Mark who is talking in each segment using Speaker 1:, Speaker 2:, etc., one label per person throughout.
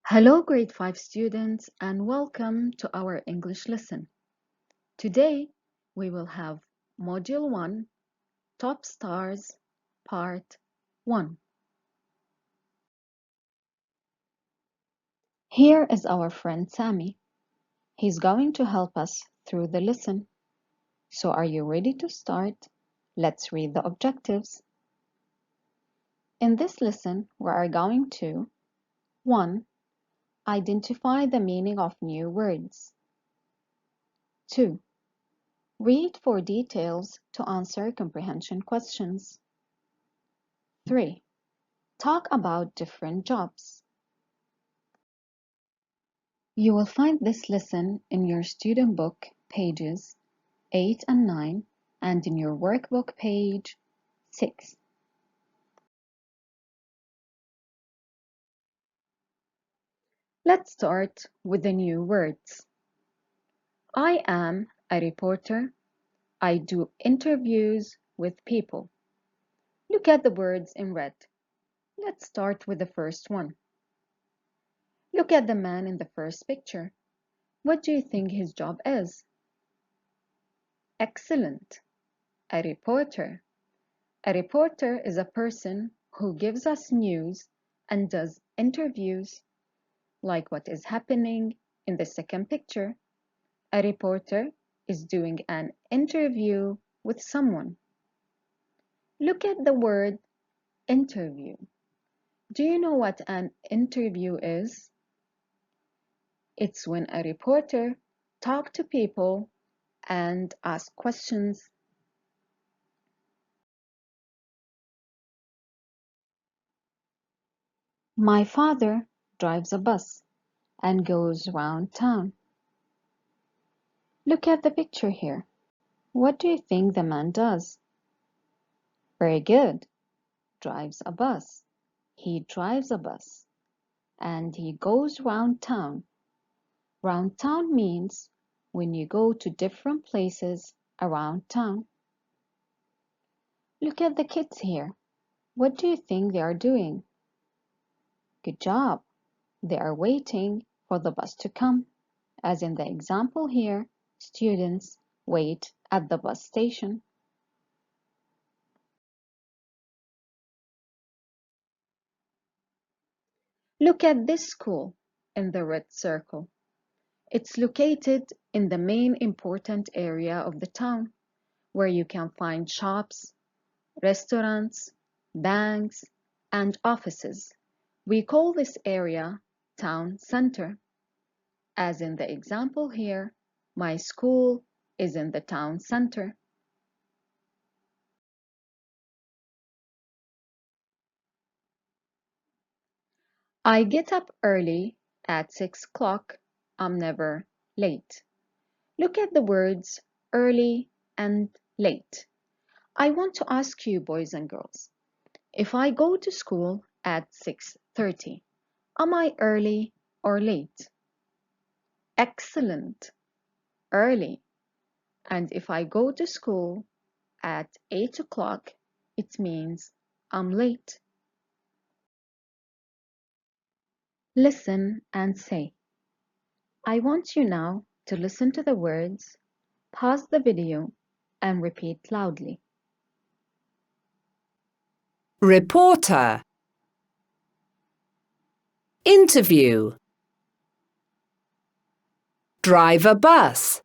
Speaker 1: Hello, grade 5 students, and welcome to our English lesson. Today, we will have Module 1, Top Stars, Part 1. Here is our friend Sammy. He's going to help us through the lesson. So are you ready to start? Let's read the objectives. In this lesson, we are going to 1. Identify the meaning of new words. 2. Read for details to answer comprehension questions. 3. Talk about different jobs. You will find this lesson in your student book pages 8 and 9 and in your workbook page 6. Let's start with the new words. I am a reporter. I do interviews with people. Look at the words in red. Let's start with the first one. Look at the man in the first picture. What do you think his job is? Excellent. A reporter. A reporter is a person who gives us news and does interviews, like what is happening in the second picture. A reporter is doing an interview with someone. Look at the word interview. Do you know what an interview is? It's when a reporter talks to people and asks questions. My father drives a bus and goes round town. Look at the picture here. What do you think the man does? Very good. Drives a bus. He drives a bus. And he goes round town. Round town means when you go to different places around town. Look at the kids here. What do you think they are doing? Good job. They are waiting for the bus to come. As in the example here, students wait at the bus station. Look at this school in the red circle. It's located in the main important area of the town, where you can find shops, restaurants, banks, and offices. We call this area town center. As in the example here, my school is in the town center. I get up early at 6 o'clock. I'm never late. Look at the words early and late. I want to ask you, boys and girls, if I go to school at 6:30, am I early or late? Excellent, early. And if I go to school at 8 o'clock, it means I'm late. Listen and say. I want you now to listen to the words, pause the video, and repeat loudly.
Speaker 2: Reporter. Interview. Drive a bus.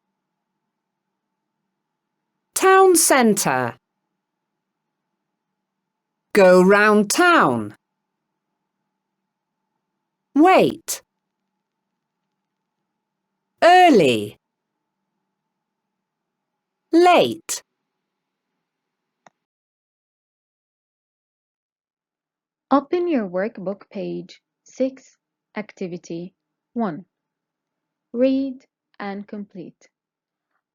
Speaker 2: Town centre. Go round town. Wait. Early. Late.
Speaker 1: Open your workbook page 6, Activity 1. Read and complete.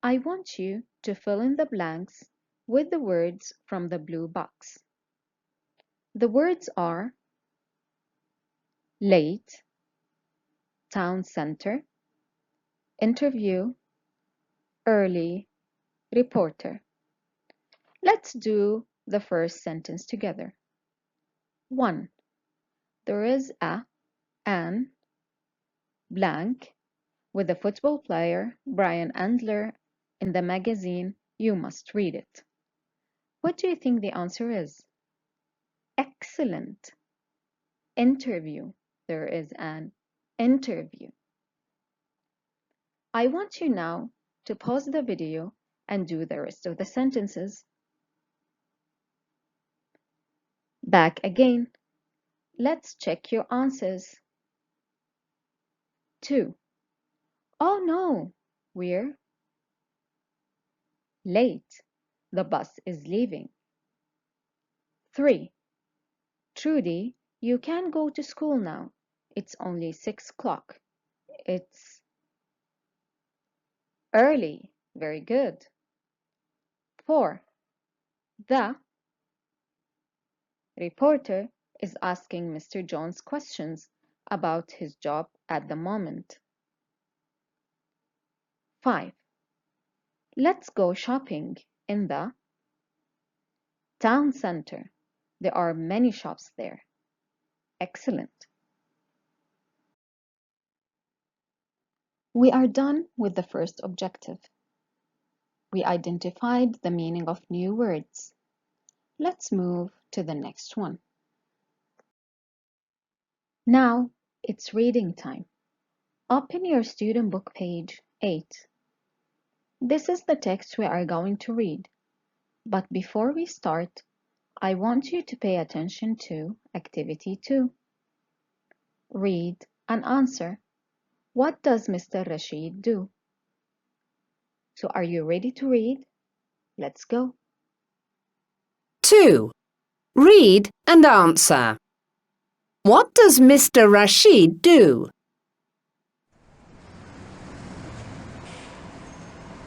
Speaker 1: I want you to fill in the blanks with the words from the blue box. The words are late, town center, interview, early, reporter. Let's do the first sentence together. 1. There is an blank with the football player Brian Andler in the magazine. You must read it. What do you think the answer is? Excellent. Interview. There is an interview. I want you now to pause the video and do the rest of the sentences. Back again. Let's check your answers. 2. Oh no, we're late. The bus is leaving. 3. Trudy, you can go to school now. It's only 6 o'clock. It's early. Very good. 4. The reporter is asking Mr. Jones questions about his job at the moment. 5. Let's go shopping in the town center. There are many shops there. Excellent. We are done with the first objective. We identified the meaning of new words. Let's move to the next one. Now it's reading time. Open your student book page 8. This is the text we are going to read. But before we start, I want you to pay attention to Activity 2. Read and answer. What does Mr. Rashid do? So are you ready to read? Let's go.
Speaker 2: 2. Read and answer. What does Mr. Rashid do?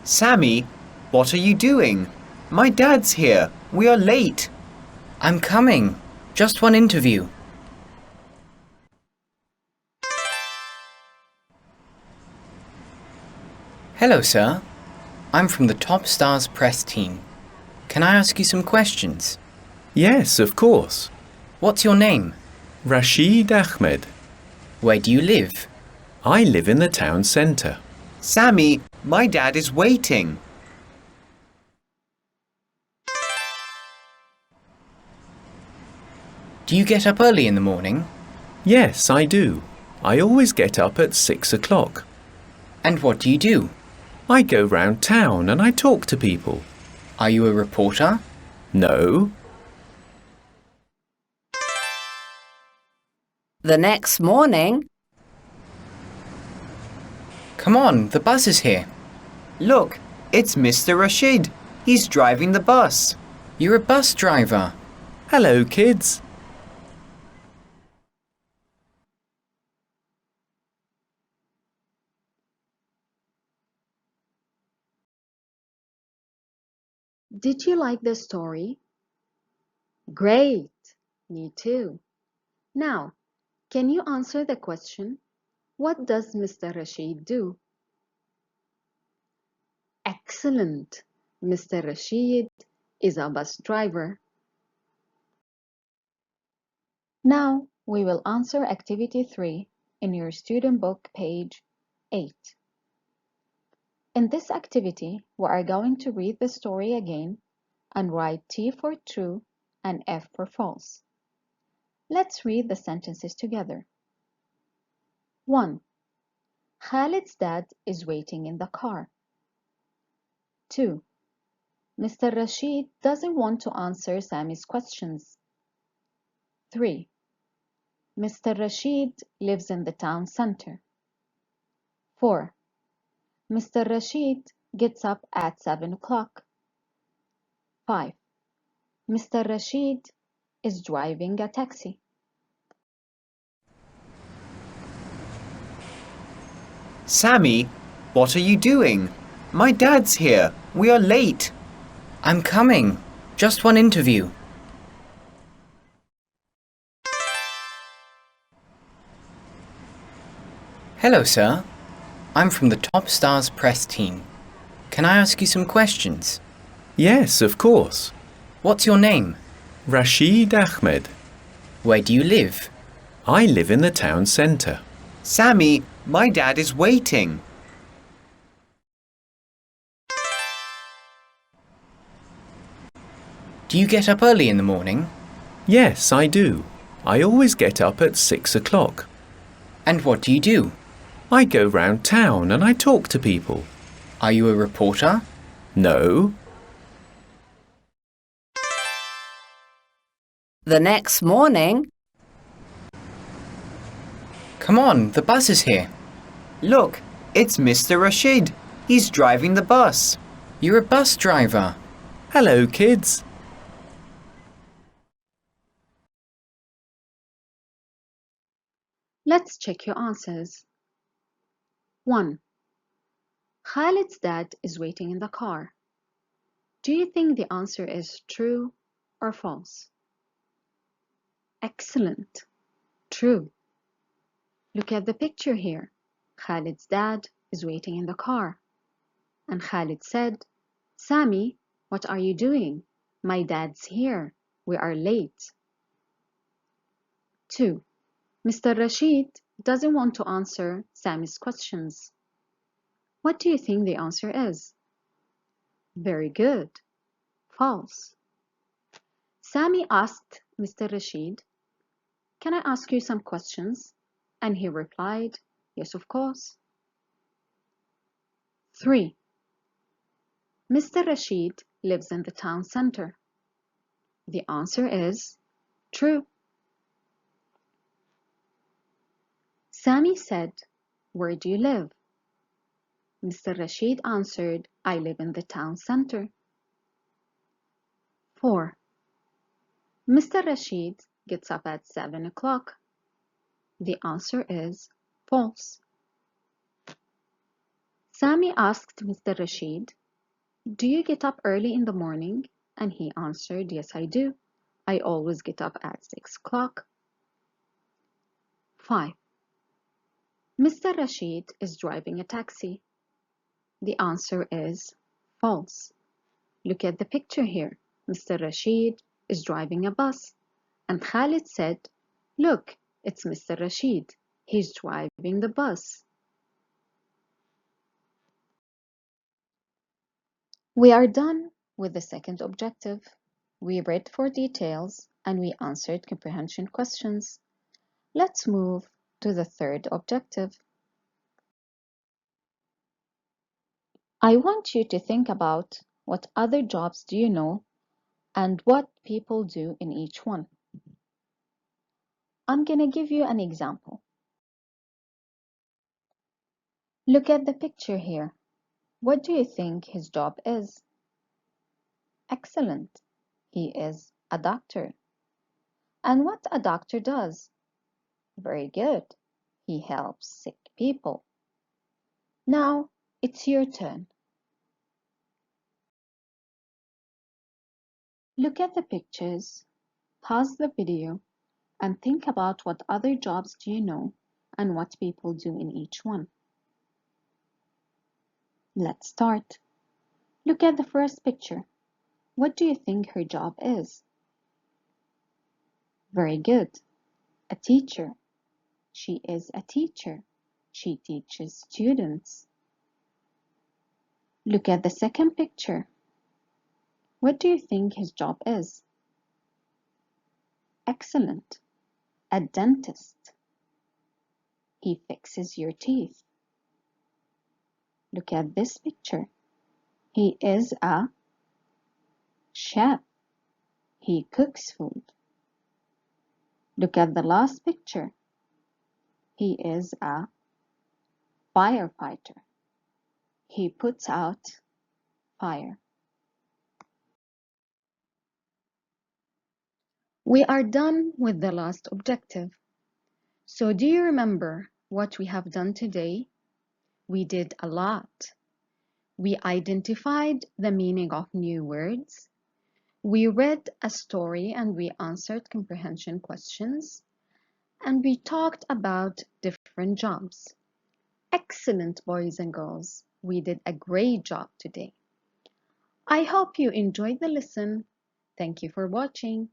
Speaker 3: Sammy, what are you doing? My dad's here. We are late.
Speaker 4: I'm coming. Just one interview. Hello, sir. I'm from the Top Stars press team. Can I ask you some questions?
Speaker 5: Yes, of course.
Speaker 4: What's your name?
Speaker 5: Rashid Ahmed.
Speaker 4: Where do you live?
Speaker 5: I live in the town centre.
Speaker 3: Sammy, my dad is waiting.
Speaker 4: Do you get up early in the morning?
Speaker 5: Yes, I do. I always get up at 6 o'clock.
Speaker 4: And what do you do?
Speaker 5: I go round town and I talk to people.
Speaker 4: Are you a reporter?
Speaker 5: No.
Speaker 2: The next morning.
Speaker 4: Come on, the bus is here.
Speaker 3: Look, it's Mr. Rashid. He's driving the bus.
Speaker 4: You're a bus driver.
Speaker 5: Hello, kids.
Speaker 1: Did you like the story? Great! Me too. Now, can you answer the question? What does Mr. Rashid do? Excellent! Mr. Rashid is a bus driver. Now we will answer Activity 3 in your student book page 8. In this activity, we are going to read the story again and write T for true and F for false. Let's read the sentences together. 1. Khalid's dad is waiting in the car. 2. Mr. Rashid doesn't want to answer Sammy's questions. 3. Mr. Rashid lives in the town center. 4. Mr. Rashid gets up at 7 o'clock. 5. Mr. Rashid is driving a taxi.
Speaker 3: Sammy, what are you doing? My dad's here. We are late.
Speaker 4: I'm coming. Just one interview. Hello, sir. I'm from the Top Stars press team. Can I ask you some questions?
Speaker 5: Yes, of course.
Speaker 4: What's your name?
Speaker 5: Rashid Ahmed.
Speaker 4: Where do you live?
Speaker 5: I live in the town centre.
Speaker 3: Sammy, My dad is waiting.
Speaker 4: Do you get up early in the morning?
Speaker 5: Yes, I do. I always get up at 6 o'clock.
Speaker 4: And what do you do?
Speaker 5: I go round town and I talk to people.
Speaker 4: Are you a reporter?
Speaker 5: No.
Speaker 2: The next morning,
Speaker 4: Come on, the bus is here.
Speaker 3: Look, it's Mr. Rashid. He's driving the bus.
Speaker 4: You're a bus driver.
Speaker 5: Hello, kids.
Speaker 1: Let's check your answers. 1. Khalid's dad is waiting in the car. Do you think the answer is true or false? Excellent. True. Look at the picture here. Khalid's dad is waiting in the car. And Khalid said, Sammy, what are you doing? My dad's here. We are late. 2. Mr. Rashid doesn't want to answer Sammy's questions. What do you think the answer is? Very good. False. Sammy asked Mr. Rashid, Can I ask you some questions? And he replied, Yes, of course. 3. Mr. Rashid lives in the town center. The answer is true. Sammy said, Where do you live? Mr. Rashid answered, I live in the town center. 4. Mr. Rashid gets up at 7 o'clock. The answer is false. Sammy asked Mr. Rashid, Do you get up early in the morning? And he answered, Yes, I do. I always get up at 6 o'clock. 5. Mr. Rashid is driving a taxi. The answer is false. Look at the picture here. Mr. Rashid is driving a bus. And Khalid said, Look, it's Mr. Rashid. He's driving the bus. We are done with the second objective. We read for details and we answered comprehension questions. Let's move to the third objective. I want you to think about what other jobs do you know and what people do in each one. I'm going to give you an example. Look at the picture here. What do you think his job is? Excellent. He is a doctor. And what a doctor does? Very good. He helps sick people. Now it's your turn. Look at the pictures, pause the video, and think about what other jobs do you know and what people do in each one. Let's start. Look at the first picture. What do you think her job is? Very good. A teacher. She is a teacher. She teaches students. Look at the second picture. What do you think his job is? Excellent. A dentist. He fixes your teeth. Look at this picture. He is a chef. He cooks food. Look at the last picture. He is a firefighter. He puts out fire. We are done with the last objective. So do you remember what we have done today? We did a lot. We identified the meaning of new words. We read a story and we answered comprehension questions. And we talked about different jobs. Excellent, boys and girls. We did a great job today. I hope you enjoyed the lesson. Thank you for watching.